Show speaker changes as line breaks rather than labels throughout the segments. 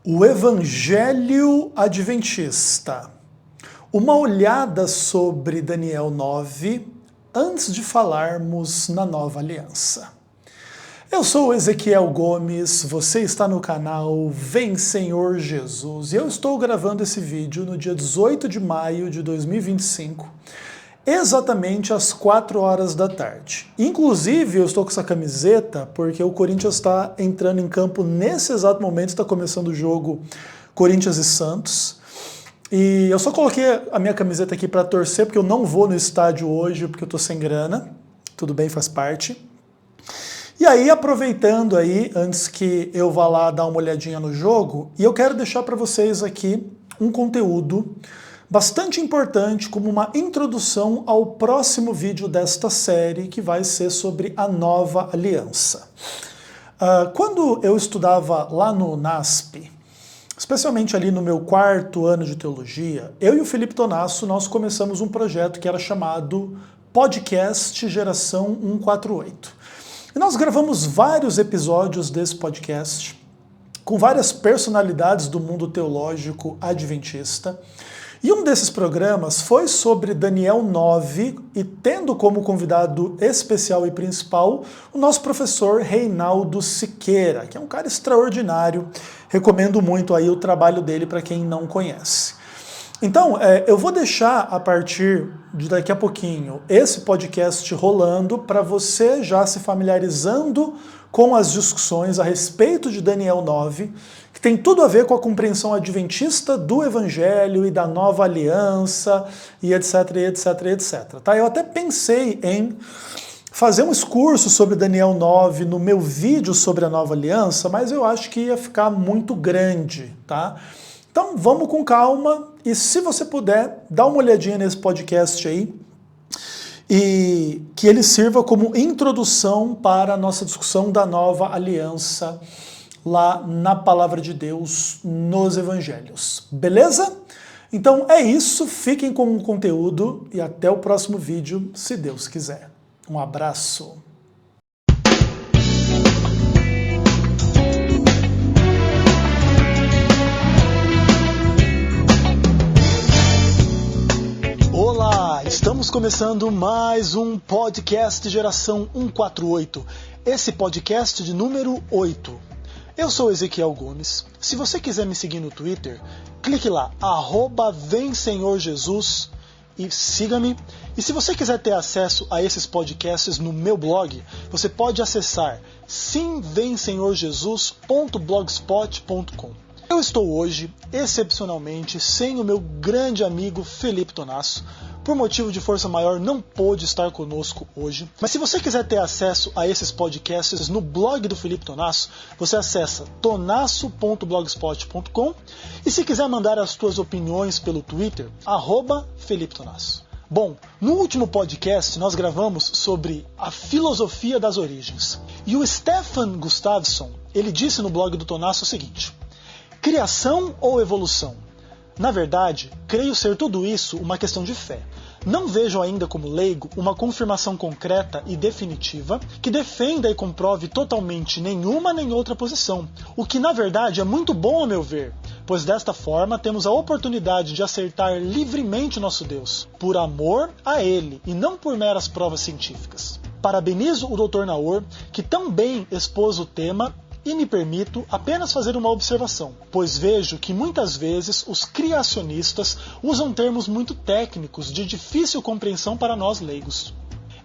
O Evangelho Adventista. Uma olhada sobre Daniel 9, antes de falarmos na Nova Aliança. Eu sou o Ezequiel Gomes, você está no canal Vem Senhor Jesus e eu estou gravando esse vídeo no dia 18 de maio de 2025, exatamente às 4 horas da tarde. Inclusive, eu estou com essa camiseta porque o Corinthians está entrando em campo nesse exato momento, está começando o jogo Corinthians e Santos. E eu só coloquei a minha camiseta aqui para torcer, porque eu não vou no estádio hoje, porque eu estou sem grana. Tudo bem, faz parte. E aí, aproveitando aí, antes que eu vá lá dar uma olhadinha no jogo, e eu quero deixar para vocês aqui um conteúdo bastante importante como uma introdução ao próximo vídeo desta série, que vai ser sobre a Nova Aliança. Quando eu estudava lá no NASP, especialmente ali no meu 4º ano de teologia, eu e o Felipe Tonasso, nós começamos um projeto que era chamado Podcast Geração 148. E nós gravamos vários episódios desse podcast com várias personalidades do mundo teológico adventista. E um desses programas foi sobre Daniel 9 e tendo como convidado especial e principal o nosso professor Reinaldo Siqueira, que é um cara extraordinário. Recomendo muito aí o trabalho dele para quem não conhece. Então, eu vou deixar a partir de daqui a pouquinho esse podcast rolando para você já se familiarizando com as discussões a respeito de Daniel 9, que tem tudo a ver com a compreensão adventista do Evangelho e da Nova Aliança, e etc, etc, etc. Tá? Eu até pensei em fazer um discurso sobre Daniel 9 no meu vídeo sobre a Nova Aliança, mas eu acho que ia ficar muito grande, tá? Então vamos com calma, e se você puder, dá uma olhadinha nesse podcast aí, e que ele sirva como introdução para a nossa discussão da Nova Aliança lá na Palavra de Deus, nos Evangelhos. Beleza? Então é isso, fiquem com o conteúdo e até o próximo vídeo, se Deus quiser. Um abraço. Olá, estamos começando mais um podcast Geração 148, esse podcast de número 8. Eu sou Ezequiel Gomes. Se você quiser me seguir no Twitter, clique lá, @VemSenhorJesus e siga-me. E se você quiser ter acesso a esses podcasts no meu blog, você pode acessar simvemsenhorjesus.blogspot.com. Eu estou hoje, excepcionalmente, sem o meu grande amigo Felipe Tonasso. Por motivo de força maior, não pôde estar conosco hoje. Mas se você quiser ter acesso a esses podcasts no blog do Felipe Tonasso, você acessa tonasso.blogspot.com. E se quiser mandar as suas opiniões pelo Twitter, @Felipe Tonasso. Bom, no último podcast nós gravamos sobre a filosofia das origens. E o Stefan Gustafsson, ele disse no blog do Tonasso o seguinte: criação ou evolução? Na verdade, creio ser tudo isso uma questão de fé. Não vejo ainda como leigo uma confirmação concreta e definitiva que defenda e comprove totalmente nenhuma nem outra posição, o que na verdade é muito bom a meu ver, pois desta forma temos a oportunidade de acertar livremente nosso Deus, por amor a Ele e não por meras provas científicas. Parabenizo o Dr. Naor, que tão bem expôs o tema. E me permito apenas fazer uma observação, pois vejo que muitas vezes os criacionistas usam termos muito técnicos de difícil compreensão para nós leigos.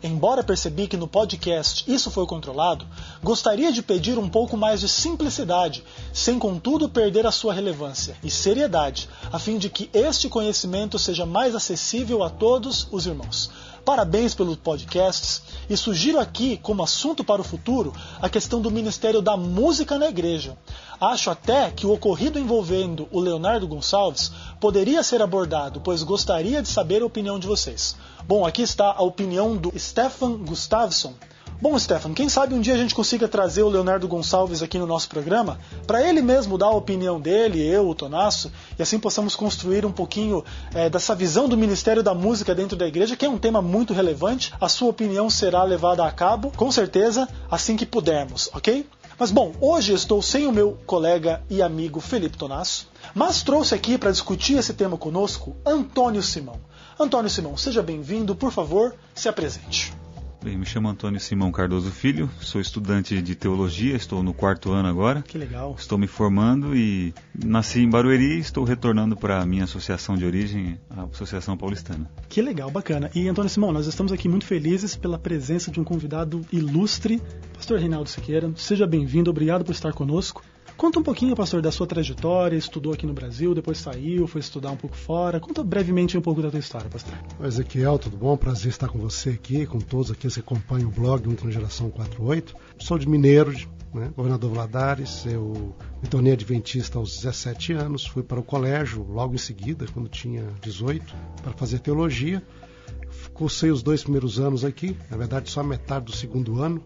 Embora percebi que no podcast isso foi controlado, gostaria de pedir um pouco mais de simplicidade, sem contudo perder a sua relevância e seriedade, a fim de que este conhecimento seja mais acessível a todos os irmãos. Parabéns pelos podcasts e sugiro aqui, como assunto para o futuro, a questão do Ministério da Música na Igreja. Acho até que o ocorrido envolvendo o Leonardo Gonçalves poderia ser abordado, pois gostaria de saber a opinião de vocês. Bom, aqui está a opinião do Stefan Gustafsson. Bom, Stefan, quem sabe um dia a gente consiga trazer o Leonardo Gonçalves aqui no nosso programa, para ele mesmo dar a opinião dele, eu, o Tonasso, e assim possamos construir um pouquinho dessa visão do Ministério da Música dentro da igreja, que é um tema muito relevante. A sua opinião será levada a cabo, com certeza, assim que pudermos, ok? Mas bom, hoje estou sem o meu colega e amigo Felipe Tonasso, mas trouxe aqui para discutir esse tema conosco Antônio Simão. Antônio Simão, seja bem-vindo, por favor, se apresente.
Bem, me chamo Antônio Simão Cardoso Filho, sou estudante de teologia, estou no 4º ano agora.
Que legal.
Estou me formando e nasci em Barueri e estou retornando para a minha associação de origem, a Associação Paulistana.
Que legal, bacana. E Antônio Simão, nós estamos aqui muito felizes pela presença de um convidado ilustre, Pastor Reinaldo Siqueira. Seja bem-vindo, obrigado por estar conosco. Conta um pouquinho, pastor, da sua trajetória, estudou aqui no Brasil, depois saiu, foi estudar um pouco fora. Conta brevemente um pouco da tua história, pastor.
Ezequiel, tudo bom? Prazer estar com você aqui, com todos aqui que acompanham o blog Uma Geração 48. Sou de Mineiro, né? Governador Valadares, eu me tornei adventista aos 17 anos, fui para o colégio logo em seguida, quando tinha 18, para fazer teologia. Cursei os 2 primeiros anos aqui, na verdade só a metade do 2º ano,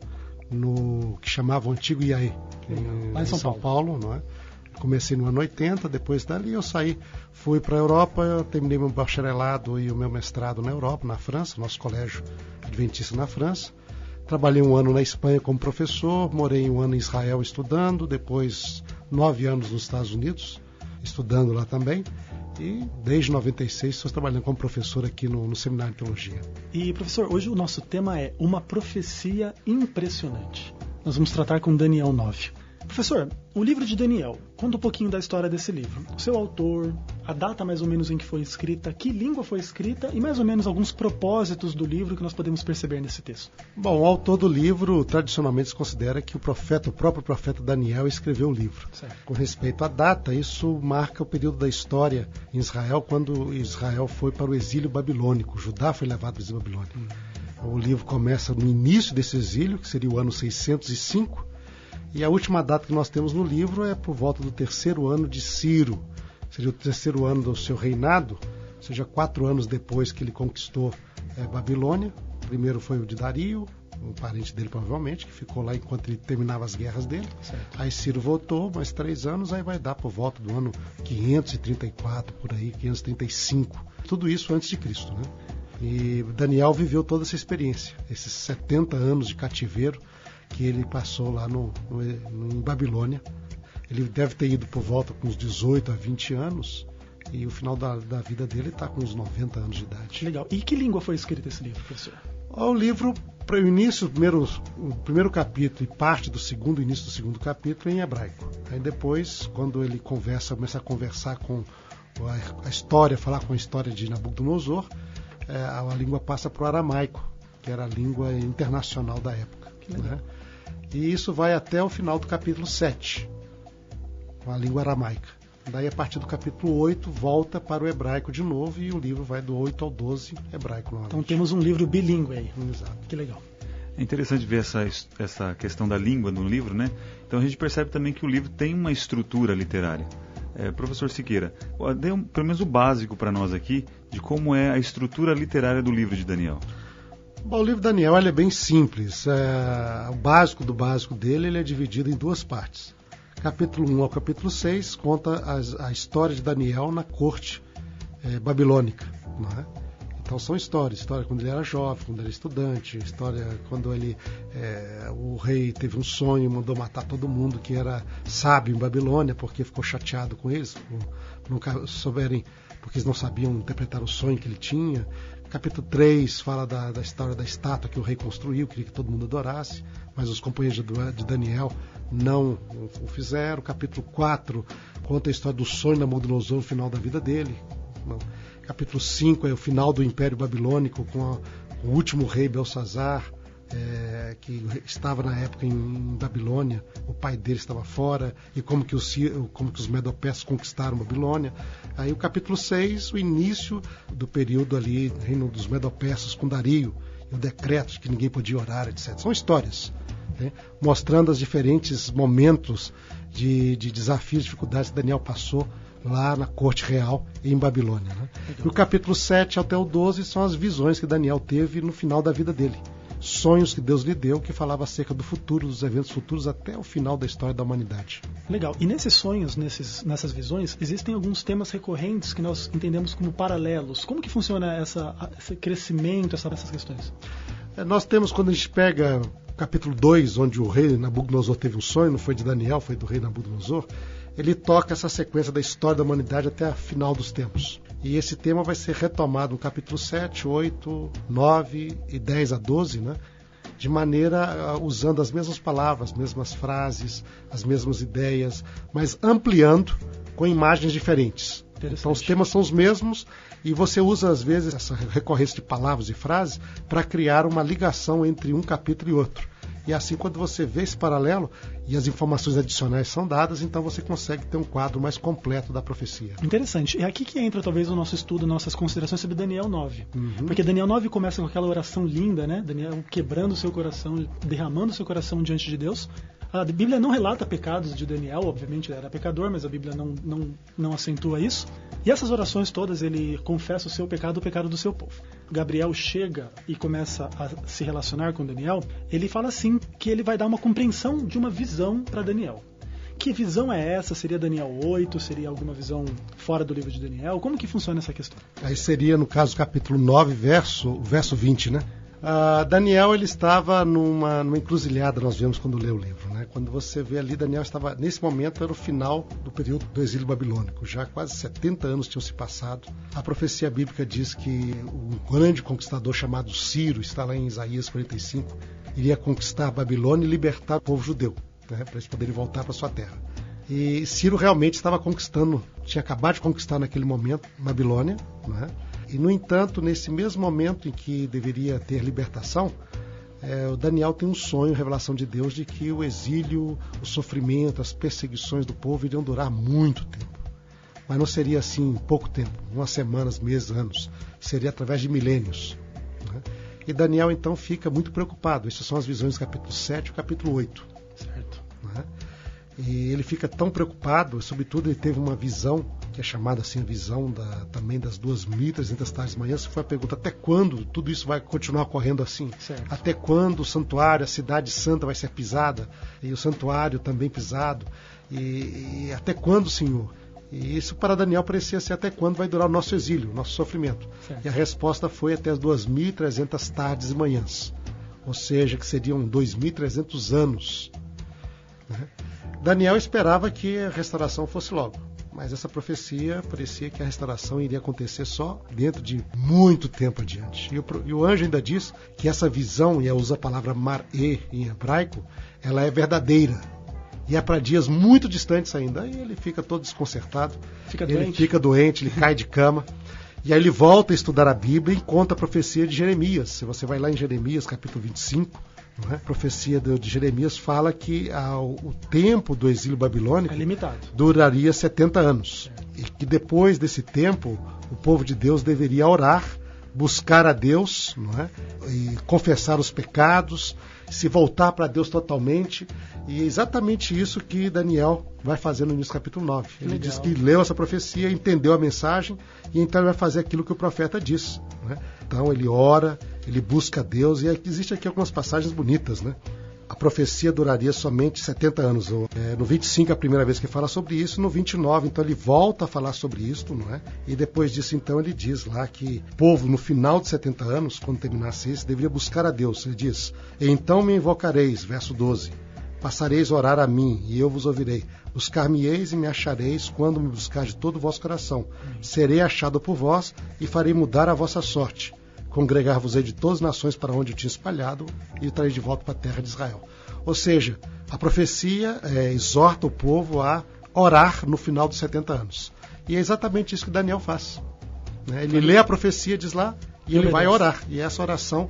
no que chamavam Antigo IAE,
lá em São
Paulo, não é? Comecei no ano 80, depois dali eu saí, fui para a Europa, eu terminei meu bacharelado e o meu mestrado na Europa, na França, nosso colégio adventista na França. Trabalhei 1 ano na Espanha como professor, morei 1 ano em Israel estudando, depois 9 anos nos Estados Unidos, estudando lá também. E desde 96 estou trabalhando como professor aqui no Seminário de Teologia.
E professor, hoje o nosso tema é uma profecia impressionante. Nós vamos tratar com Daniel 9. Professor, o livro de Daniel, conta um pouquinho da história desse livro. O seu autor, a data mais ou menos em que foi escrita, que língua foi escrita e mais ou menos alguns propósitos do livro que nós podemos perceber nesse texto.
Bom, o autor do livro tradicionalmente se considera que o próprio profeta Daniel escreveu o livro.
Certo.
Com respeito à data, isso marca o período da história em Israel, quando Israel foi para o exílio babilônico, Judá foi levado para o exílio babilônico. O livro começa no início desse exílio, que seria o ano 605, e a última data que nós temos no livro é por volta do 3º ano de Ciro. Seria o 3º ano do seu reinado, ou seja, 4 anos depois que ele conquistou Babilônia. O primeiro foi o de Dario, um parente dele provavelmente, que ficou lá enquanto ele terminava as guerras dele.
Certo.
Aí Ciro voltou, mais 3 anos, aí vai dar por volta do ano 534, por aí, 535. Tudo isso antes de Cristo, né? E Daniel viveu toda essa experiência, esses 70 anos de cativeiro que ele passou lá em Babilônia. Ele deve ter ido por volta com uns 18 a 20 anos e o final da vida dele está com uns 90 anos de idade.
Legal. E que língua foi escrito esse livro, professor?
O livro, para o início, o primeiro capítulo e parte do início do segundo capítulo é em hebraico. Aí depois, quando ele começa a conversar com a história, falar com a história de Nabucodonosor, a língua passa para o aramaico, que era a língua internacional da época. Né? E isso vai até o final do capítulo 7, com a língua aramaica. Daí, a partir do capítulo 8, volta para o hebraico de novo e o livro vai do 8 ao 12, hebraico novamente.
Então temos um livro bilíngue aí.
Exato.
Que legal.
É interessante ver essa questão da língua no livro, né? Então a gente percebe também que o livro tem uma estrutura literária. Professor Siqueira, dê pelo menos o básico para nós aqui de como é a estrutura literária do livro de Daniel.
Bom, o livro de Daniel ele é bem simples. O básico do básico dele ele é dividido em 2 partes. Capítulo 1 ao capítulo 6 conta a história de Daniel na corte babilônica. Não é? Então são história quando ele era jovem, quando ele era estudante, história quando o rei teve um sonho e mandou matar todo mundo que era sábio em Babilônia, porque ficou chateado com eles, nunca souberem, porque eles não sabiam interpretar o sonho que ele tinha. Capítulo 3 fala da história da estátua que o rei construiu, queria que todo mundo adorasse, mas os companheiros de Daniel não o fizeram. Capítulo 4 conta a história do sonho de Nabucodonosor no final da vida dele. Capítulo 5 é o final do Império Babilônico com o último rei Belsazar, que estava na época em Babilônia, o pai dele estava fora, e como que os Medo-Persas conquistaram Babilônia. Aí o capítulo 6, o início do período ali, reino dos Medo-Persas com Dario, e o decreto de que ninguém podia orar, etc. São histórias, né, mostrando os diferentes momentos de desafios, dificuldades que Daniel passou lá na corte real em Babilônia. Né? E o capítulo 7 até o 12 são as visões que Daniel teve no final da vida dele. Sonhos que Deus lhe deu, que falava acerca do futuro, dos eventos futuros até o final da história da humanidade.
Legal. E nesses sonhos, nessas visões, existem alguns temas recorrentes que nós entendemos como paralelos. Como que funciona esse crescimento, essas questões?
Nós temos, quando a gente pega capítulo 2, onde o rei Nabucodonosor teve um sonho, não foi de Daniel, foi do rei Nabucodonosor, ele toca essa sequência da história da humanidade até a final dos tempos. E esse tema vai ser retomado no capítulo 7, 8, 9 e 10 a 12, né? De maneira usando as mesmas palavras, as mesmas frases, as mesmas ideias, mas ampliando com imagens diferentes. Então os temas são os mesmos e você usa às vezes essa recorrência de palavras e frases para criar uma ligação entre um capítulo e outro. E assim, quando você vê esse paralelo e as informações adicionais são dadas, então você consegue ter um quadro mais completo da profecia.
Interessante. É aqui que entra talvez o nosso estudo, nossas considerações sobre Daniel 9. Porque Daniel 9 começa com aquela oração linda, né? Daniel quebrando o seu coração, derramando o seu coração diante de Deus. A Bíblia não relata pecados de Daniel, obviamente ele era pecador, mas a Bíblia não acentua isso. E essas orações todas, ele confessa o seu pecado, o pecado do seu povo. Gabriel chega e começa a se relacionar com Daniel, ele fala assim que ele vai dar uma compreensão de uma visão para Daniel. Que visão é essa? Seria Daniel 8? Seria alguma visão fora do livro de Daniel? Como que funciona essa questão?
Aí seria, no caso, capítulo 9, verso 20, né? Daniel, ele estava numa encruzilhada, nós vemos quando lê o livro, né? Quando você vê ali, Daniel estava, nesse momento, era o final do período do exílio babilônico. Já quase 70 anos tinham se passado. A profecia bíblica diz que um grande conquistador chamado Ciro, está lá em Isaías 45, iria conquistar a Babilônia e libertar o povo judeu, né? Para eles poderem voltar para sua terra. E Ciro realmente estava conquistando, tinha acabado de conquistar naquele momento Babilônia, né? E, no entanto, nesse mesmo momento em que deveria ter libertação, o Daniel tem um sonho, revelação de Deus, de que o exílio, o sofrimento, as perseguições do povo iriam durar muito tempo. Mas não seria assim pouco tempo, umas semanas, meses, anos. Seria através de milênios, né? E Daniel, então, fica muito preocupado. Essas são as visões do capítulo 7 e capítulo 8.
Certo.
Né? E ele fica tão preocupado, sobretudo ele teve uma visão, que é chamada assim a visão também das 2.300 tardes de manhã. Se foi a pergunta, até quando tudo isso vai continuar ocorrendo assim?
Certo.
Até quando o santuário, a cidade santa vai ser pisada, e o santuário também pisado? E até quando, Senhor? E isso para Daniel parecia ser até quando vai durar o nosso exílio, o nosso sofrimento.
Certo.
E a resposta foi até as 2.300 tardes e manhãs, ou seja, que seriam 2.300 anos. Né? Daniel esperava que a restauração fosse logo, mas essa profecia parecia que a restauração iria acontecer só dentro de muito tempo adiante. E o anjo ainda diz que essa visão, e usa a palavra mar'e em hebraico, ela é verdadeira. E é para dias muito distantes ainda. Aí ele fica todo desconcertado, ele fica doente, ele cai de cama. E aí ele volta a estudar a Bíblia e encontra a profecia de Jeremias. Se você vai lá em Jeremias, capítulo 25, a profecia de Jeremias fala que o tempo do exílio babilônico duraria 70 anos. E que depois desse tempo, o povo de Deus deveria orar, buscar a Deus, não é? E confessar os pecados, se voltar para Deus totalmente. E é exatamente isso que Daniel vai fazer no início do capítulo 9. Ele diz que leu essa profecia, entendeu a mensagem, e então ele vai fazer aquilo que o profeta disse, né? Então ele ora, ele busca a Deus, e existe aqui algumas passagens bonitas, né? A profecia duraria somente 70 anos. No 25 é a primeira vez que fala sobre isso, no 29, então ele volta a falar sobre isso, não é? E depois disso, então, ele diz lá que o povo, no final de 70 anos, quando terminasse isso, deveria buscar a Deus. Ele diz, então me invocareis, verso 12, passareis a orar a mim, e eu vos ouvirei. Buscar-me-eis e me achareis quando me buscar de todo o vosso coração. Serei achado por vós e farei mudar a vossa sorte. Congregar-vos-ei de todas as nações para onde eu tinha espalhado e trarei de volta para a terra de Israel. Ou seja, a profecia exorta o povo a orar no final dos 70 anos. E é exatamente isso que Daniel faz, né? Ele lê a profecia, diz lá, e ele vai orar. E essa oração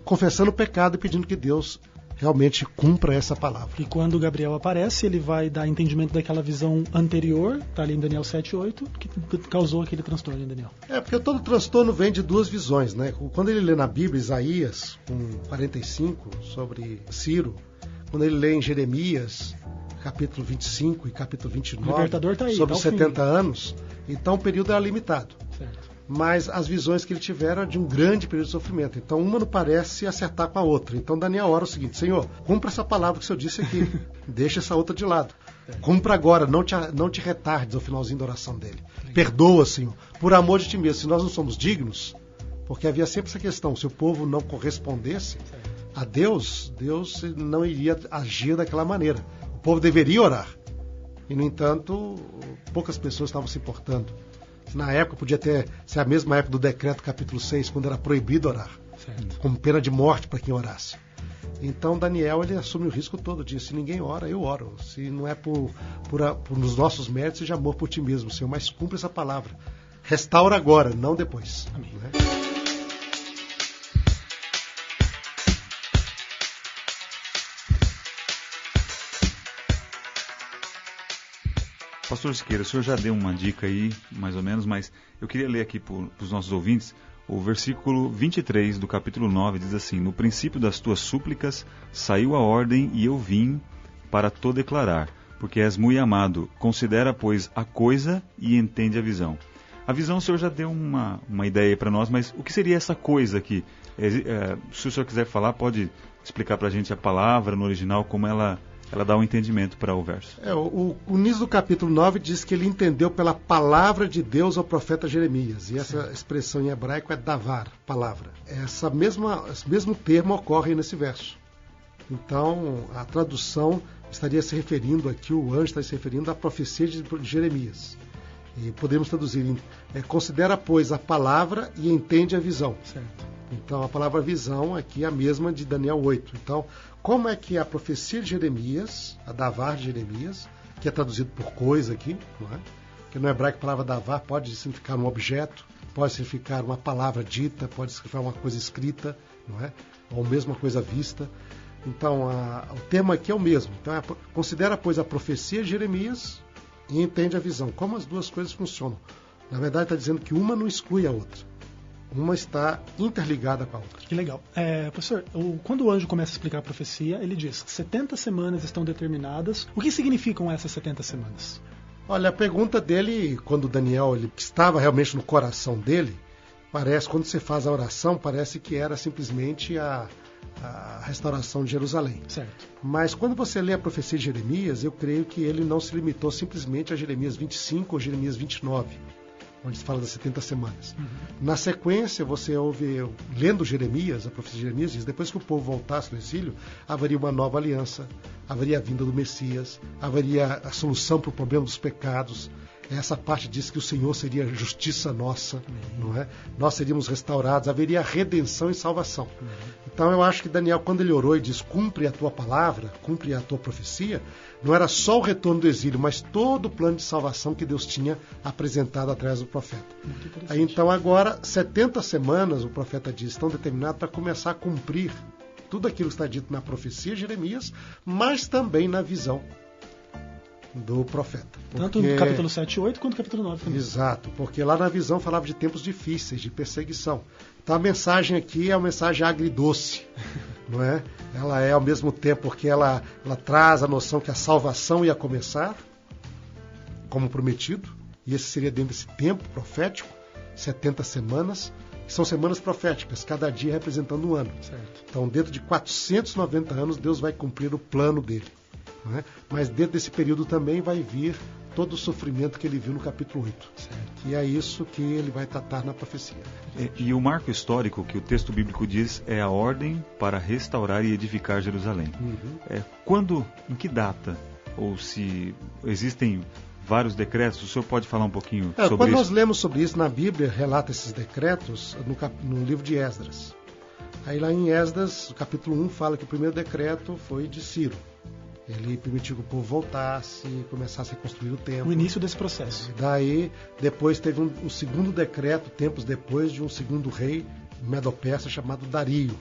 confessando o pecado e pedindo que Deus realmente cumpra essa palavra.
E quando Gabriel aparece, ele vai dar entendimento daquela visão anterior, está ali em Daniel 7:8, que causou aquele transtorno em Daniel.
Porque todo transtorno vem de duas visões, né? Quando ele lê na Bíblia Isaías, com 45, sobre Ciro, quando ele lê em Jeremias, capítulo 25 e capítulo 29,
tá aí,
sobre 70 anos, então o período era limitado.
Certo.
Mas as visões que ele tiveram eram de um grande período de sofrimento. Então uma não parece acertar com a outra. Então Daniel ora o seguinte: Senhor, cumpra essa palavra que o Senhor disse aqui. Deixa essa outra de lado. Cumpra agora, não te retardes ao finalzinho da oração dele. Perdoa, Senhor, por amor de ti mesmo. Se nós não somos dignos, porque havia sempre essa questão, se o povo não correspondesse, a Deus, Deus não iria agir daquela maneira. O povo deveria orar. E, no entanto, poucas pessoas estavam se importando. Na época, podia ser a mesma época do decreto capítulo 6, quando era proibido orar, como pena de morte para quem orasse. Então, Daniel, ele assume o risco todo disso. Se ninguém ora, eu oro. Se não é por nos nossos méritos, seja amor por ti mesmo, Senhor. Mas cumpre essa palavra. Restaura agora, não depois.
Amém.
Né?
Pastor Siqueira, o senhor já deu uma dica aí, mais ou menos, mas eu queria ler aqui para os nossos ouvintes. O versículo 23 do capítulo 9 diz assim: No princípio das tuas súplicas saiu a ordem e eu vim para te declarar, porque és muito amado. Considera, pois, a coisa e entende a visão. A visão o senhor já deu uma ideia para nós, mas o que seria essa coisa aqui? Se o senhor quiser falar, pode explicar para a gente a palavra no original, como ela dá um entendimento para o verso.
O início do capítulo 9 diz que ele entendeu pela palavra de Deus ao profeta Jeremias. E essa expressão em hebraico é davar, palavra. Esse mesmo termo ocorre nesse verso. Então, a tradução estaria se referindo aqui, o anjo está se referindo à profecia de Jeremias. E podemos traduzir, considera, pois, a palavra e entende a visão.
Certo.
Então, a palavra visão aqui é a mesma de Daniel 8. Então, como é que a profecia de Jeremias, a davar de Jeremias, que é traduzido por coisa aqui, não é? Que no hebraico a palavra davar pode significar um objeto, pode significar uma palavra dita, pode significar uma coisa escrita, não é? Ou mesmo uma coisa vista. Então, o tema aqui é o mesmo. Então, considera, pois, a profecia de Jeremias e entende a visão. Como as duas coisas funcionam? Na verdade, está dizendo que uma não exclui a outra. Uma está interligada com a outra.
Que legal. Professor, quando o anjo começa a explicar a profecia, ele diz: 70 semanas estão determinadas. O que significam essas 70 semanas?
Olha, a pergunta dele, quando Daniel ele estava realmente no coração dele, parece, quando você faz a oração, parece que era simplesmente a restauração de Jerusalém.
Certo.
Mas quando você lê a profecia de Jeremias, eu creio que ele não se limitou simplesmente a Jeremias 25 ou Jeremias 29. Onde se fala das 70 semanas. Uhum. Na sequência, você ouve, lendo Jeremias, a profecia de Jeremias diz, depois que o povo voltasse do exílio, haveria uma nova aliança, haveria a vinda do Messias, haveria a solução para o problema dos pecados. Essa parte diz que o Senhor seria justiça nossa, não é? Nós seríamos restaurados, haveria redenção e salvação. Uhum. Então eu acho que Daniel, quando ele orou e diz, cumpre a tua palavra, cumpre a tua profecia, não era só o retorno do exílio, mas todo o plano de salvação que Deus tinha apresentado através do profeta. Aí, então agora, 70 semanas, o profeta diz, estão determinadas para começar a cumprir tudo aquilo que está dito na profecia de Jeremias, mas também na visão do profeta.
Tanto no capítulo 7 e 8, quanto no capítulo 9 também.
Exato, porque lá na visão falava de tempos difíceis, de perseguição. Então a mensagem aqui é uma mensagem agridoce, não é? Ela é ao mesmo tempo porque ela traz a noção que a salvação ia começar, como prometido, e esse seria dentro desse tempo profético, 70 semanas, que são semanas proféticas, cada dia representando um ano.
Certo.
Então dentro de 490 anos Deus vai cumprir o plano dele. Não é? Mas dentro desse período também vai vir todo o sofrimento que ele viu no capítulo 8.
Certo.
E é isso que ele vai tratar na profecia.
E o marco histórico que o texto bíblico diz é a ordem para restaurar e edificar Jerusalém. Quando, em que data? Ou se existem vários decretos, o senhor pode falar um pouquinho sobre isso?
Quando nós lemos sobre isso na Bíblia, relata esses decretos no livro de Esdras. Aí lá em Esdras, o capítulo 1 fala que o primeiro decreto foi de Ciro. Ele permitiu que o povo voltasse e começasse a reconstruir o templo.
O início desse processo.
Daí, depois teve um segundo decreto, tempos depois, de um segundo rei medo-persa chamado Dario.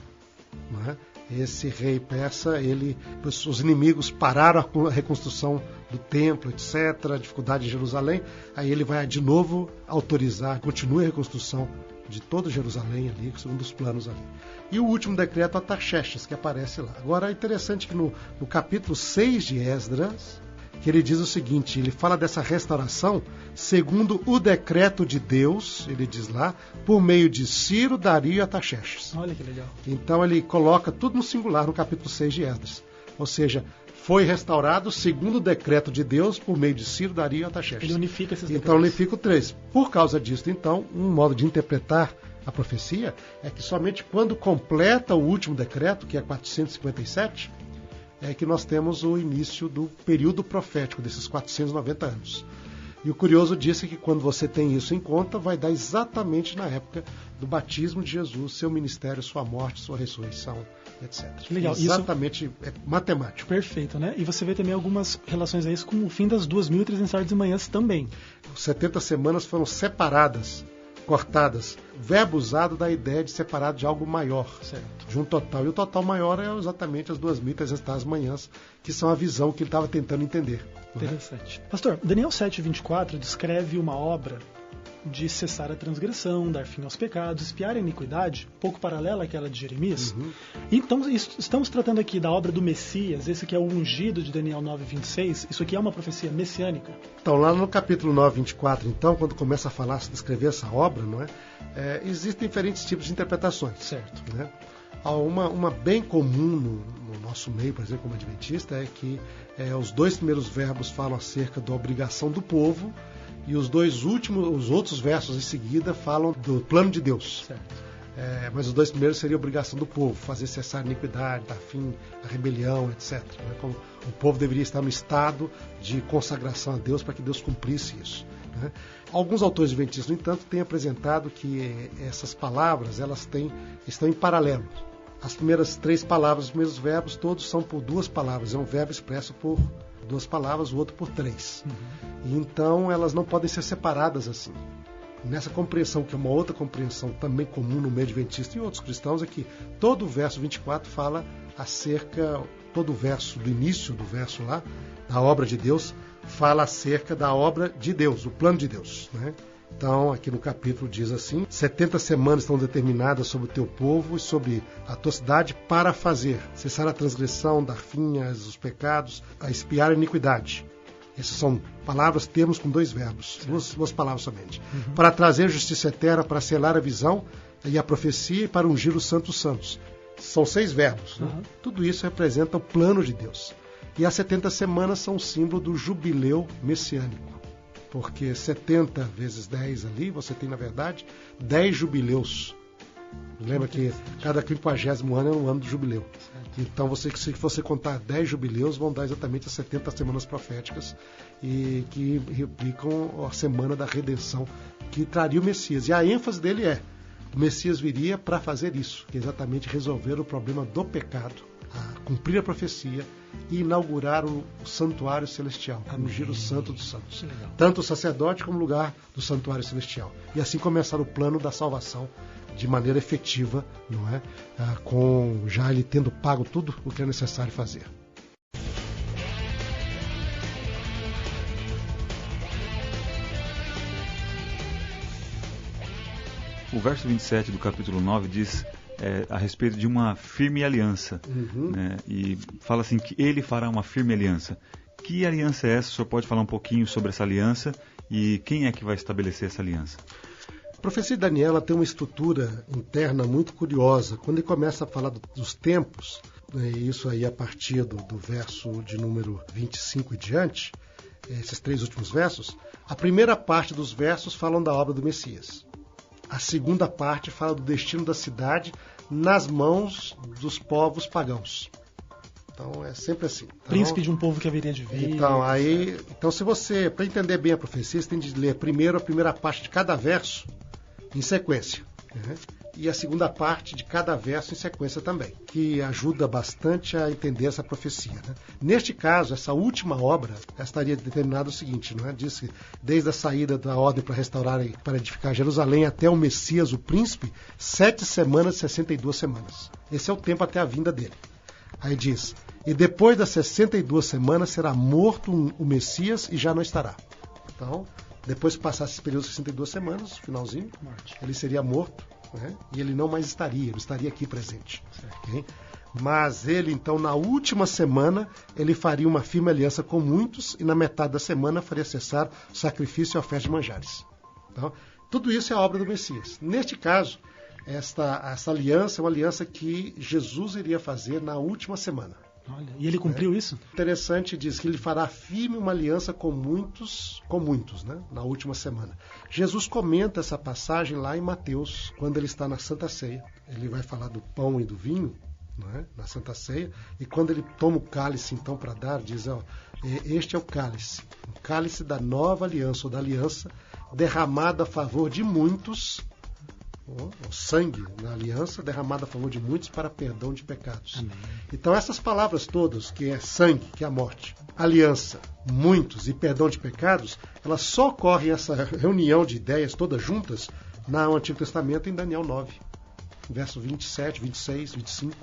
Não é? Esse rei persa, os inimigos pararam a reconstrução do templo, etc., a dificuldade em Jerusalém. Aí ele vai de novo autorizar, continue a reconstrução de toda Jerusalém ali, que são um dos planos ali. E o último decreto, Artaxerxes, que aparece lá. Agora é interessante que no capítulo 6 de Esdras, que ele diz o seguinte, ele fala dessa restauração segundo o decreto de Deus, ele diz lá, por meio de Ciro, Dario e Artaxerxes.
Olha que legal.
Então ele coloca tudo no singular no capítulo 6 de Esdras. Ou seja, foi restaurado segundo o decreto de Deus por meio de Ciro, Dario e Artaxerxes.
Ele unifica esses decretos.
Então unifica o 3. Por causa disso, então, um modo de interpretar a profecia, é que somente quando completa o último decreto, que é 457, é que nós temos o início do período profético, desses 490 anos. E o curioso disso é que quando você tem isso em conta, vai dar exatamente na época do batismo de Jesus, seu ministério, sua morte, sua ressurreição, etc.
Que legal.
Exatamente, isso é matemático.
Perfeito, né? E você vê também algumas relações a isso com o fim das 2.300 tardes e manhãs também.
70 semanas foram separadas, cortadas. Verbo usado da ideia de separado de algo maior,
Certo.
de um total. E o total maior é exatamente as 2.300 tardes e manhãs, que são a visão que ele estava tentando entender.
Interessante. Pastor, Daniel 7:24 descreve uma obra de cessar a transgressão, dar fim aos pecados, espiar a iniquidade, um pouco paralela àquela de Jeremias. Então, estamos tratando aqui da obra do Messias, esse que é o ungido de Daniel 9:26. Isso aqui é uma profecia messiânica?
Então, lá no capítulo 9:24, então, quando começa a falar, a descrever essa obra, não é? Existem diferentes tipos de interpretações.
Certo.
Né? Uma bem comum no nosso meio, por exemplo, como adventista, é que os dois primeiros verbos falam acerca da obrigação do povo e os outros versos em seguida falam do plano de Deus.
Certo.
Mas os dois primeiros seriam a obrigação do povo, fazer cessar a iniquidade, dar fim à rebelião, etc. Né? Como o povo deveria estar no estado de consagração a Deus para que Deus cumprisse isso. Né? Alguns autores adventistas, no entanto, têm apresentado que essas palavras estão em paralelo. As primeiras 3 palavras, os primeiros verbos, todos são por 2 palavras. É um verbo expresso por 2 palavras, o outro por 3. E então elas não podem ser separadas assim. Nessa compreensão, que é uma outra compreensão também comum no meio adventista e outros cristãos, é que todo o verso 24 fala todo o verso do início do verso lá, da obra de Deus, fala acerca da obra de Deus, o plano de Deus, né? Então, aqui no capítulo diz assim: 70 semanas estão determinadas sobre o teu povo e sobre a tua cidade para fazer cessar a transgressão, dar fim aos pecados, a expiar a iniquidade. Essas são palavras, termos com 2 verbos, duas palavras somente. Para trazer justiça eterna, para selar a visão e a profecia e para ungir os santos santos. São 6 verbos. Né? Tudo isso representa o plano de Deus. E as 70 semanas são um símbolo do jubileu messiânico. Porque 70 vezes 10 ali, você tem, na verdade, 10 jubileus. Lembra que cada 50º ano é um ano do jubileu. Então, se você contar 10 jubileus, vão dar exatamente as 70 semanas proféticas e que replicam a semana da redenção que traria o Messias. E a ênfase dele o Messias viria para fazer isso, que é exatamente resolver o problema do pecado, cumprir a profecia e inaugurar o santuário celestial, ungir o santo dos santos. Tanto o sacerdote como o lugar do santuário celestial. E assim começar o plano da salvação de maneira efetiva, não é? Com já ele tendo pago tudo o que é necessário fazer.
O verso 27 do capítulo 9 diz a respeito de uma firme aliança, né? E fala assim que ele fará uma firme aliança. Que aliança é essa? O senhor pode falar um pouquinho sobre essa aliança e quem é que vai estabelecer essa aliança?
A profecia de Daniel tem uma estrutura interna muito curiosa. Quando ele começa a falar dos tempos, né, isso aí a partir do verso de número 25 e diante, esses 3 últimos versos, a primeira parte dos versos falam da obra do Messias. A segunda parte fala do destino da cidade nas mãos dos povos pagãos. Então é sempre assim. Então,
príncipe de um povo que haveria de vir.
Então se você, para entender bem a profecia, você tem de ler primeiro a primeira parte de cada verso em sequência. Né? E a segunda parte de cada verso em sequência também, que ajuda bastante a entender essa profecia. Né? Neste caso, essa última obra estaria determinada o seguinte, não é? Diz que desde a saída da ordem para restaurar e para edificar Jerusalém até o Messias, o príncipe, 7 semanas e 62 semanas. Esse é o tempo até a vinda dele. Aí diz, e depois das 62 semanas será morto o Messias e já não estará. Então, depois que passasse esse período de 62 semanas, finalzinho, ele seria morto. Né? E ele não mais estaria, ele estaria aqui presente. Okay? Mas ele, então, na última semana, ele faria uma firme aliança com muitos e na metade da semana faria cessar o sacrifício e a oferta de manjares. Então, tudo isso é a obra do Messias. Neste caso, essa aliança é uma aliança que Jesus iria fazer na última semana.
Olha, e ele cumpriu isso?
Interessante, diz que ele fará firme uma aliança com muitos, né, na última semana. Jesus comenta essa passagem lá em Mateus, quando ele está na Santa Ceia. Ele vai falar do pão e do vinho, né, na Santa Ceia, e quando ele toma o cálice, então, para dar, diz, ó, este é o cálice da nova aliança, ou da aliança, derramado a favor de muitos, o sangue na aliança derramado a favor de muitos para perdão de pecados.
Amém.
Então essas palavras todas, que é sangue, que é a morte, aliança, muitos e perdão de pecados, elas só ocorrem, essa reunião de ideias todas juntas, no Antigo Testamento, em Daniel 9, verso 27, 26, 25,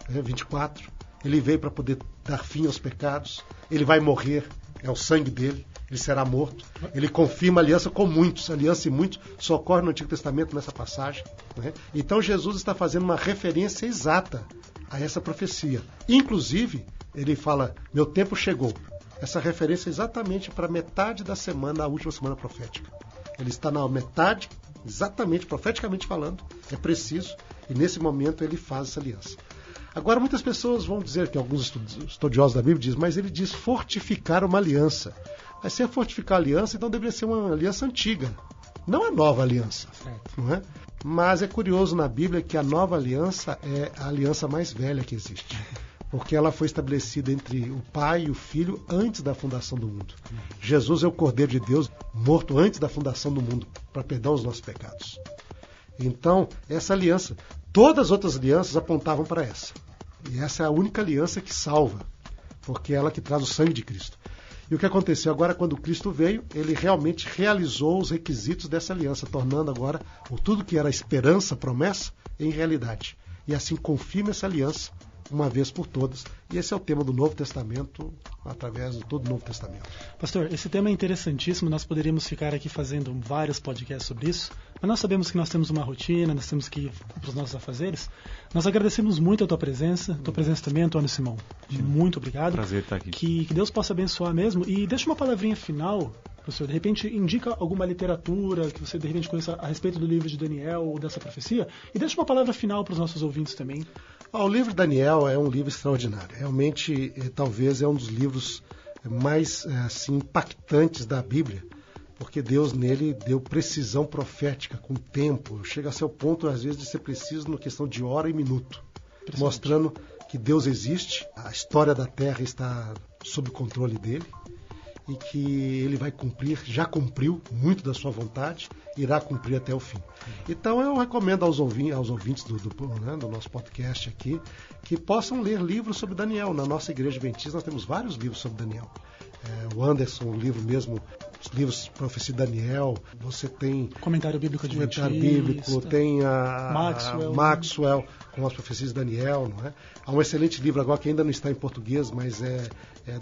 24. Ele veio para poder dar fim aos pecados, ele vai morrer, é o sangue dele, ele será morto. Ele confirma a aliança com muitos. Aliança e muitos só ocorre no Antigo Testamento nessa passagem. Né? Então Jesus está fazendo uma referência exata a essa profecia. Inclusive, ele fala, meu tempo chegou. Essa referência é exatamente para metade da semana, a última semana profética. Ele está na metade, exatamente, profeticamente falando, é preciso, e nesse momento ele faz essa aliança. Agora, muitas pessoas vão dizer, que alguns estudiosos da Bíblia dizem, mas ele diz fortificar uma aliança. Mas se é fortificar a aliança, então deveria ser uma aliança antiga, não a nova aliança. Não é? Mas é curioso na Bíblia que a nova aliança é a aliança mais velha que existe. Porque ela foi estabelecida entre o Pai e o Filho antes da fundação do mundo. Jesus é o Cordeiro de Deus, morto antes da fundação do mundo, para perdoar os nossos pecados. Então, essa aliança, todas as outras alianças apontavam para essa. E essa é a única aliança que salva, porque é ela que traz o sangue de Cristo. E o que aconteceu agora, quando Cristo veio, ele realmente realizou os requisitos dessa aliança, tornando agora tudo que era esperança, promessa, em realidade. E assim confirma essa aliança, uma vez por todas. E esse é o tema do Novo Testamento, através de todo o Novo Testamento.
Pastor, esse tema é interessantíssimo, nós poderíamos ficar aqui fazendo vários podcasts sobre isso, mas nós sabemos que nós temos uma rotina, nós temos que ir para os nossos afazeres. Nós agradecemos muito a tua presença também, Antônio Simão. Muito obrigado.
Prazer estar aqui.
Que Deus possa abençoar mesmo. E deixa uma palavrinha final, professor, de repente indica alguma literatura que você de repente conheça a respeito do livro de Daniel ou dessa profecia, e deixa uma palavra final para os nossos ouvintes também.
O livro de Daniel é um livro extraordinário. Realmente, talvez é um dos livros mais assim, impactantes da Bíblia, porque Deus nele deu precisão profética, com tempo. Chega a ser o ponto, às vezes, de ser preciso na questão de hora e minuto, mostrando que Deus existe, a história da Terra está sob o controle dele, e que ele vai cumprir, já cumpriu muito da sua vontade, irá cumprir até o fim. Então eu recomendo aos ouvintes do nosso podcast aqui, que possam ler livros sobre Daniel. Na nossa Igreja Adventista nós temos vários livros sobre Daniel. O Anderson, o livro mesmo, os livros Profecia de Daniel, você tem
Comentário Bíblico Adventista,
tem a Maxwell com as Profecias de Daniel, não é? Há um excelente livro agora que ainda não está em português, mas é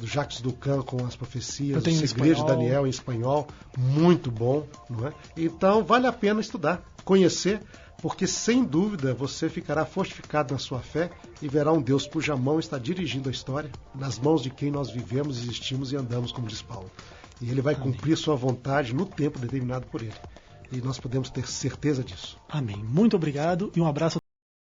do Jacques Ducan com as Profecias, o Segredo de Daniel em espanhol, muito bom, não é? Então vale a pena estudar, conhecer, porque sem dúvida você ficará fortificado na sua fé e verá um Deus cuja mão está dirigindo a história, nas mãos de quem nós vivemos, existimos e andamos, como diz Paulo. E ele vai cumprir sua vontade no tempo determinado por ele. E nós podemos ter certeza disso.
Amém. Muito obrigado e um abraço.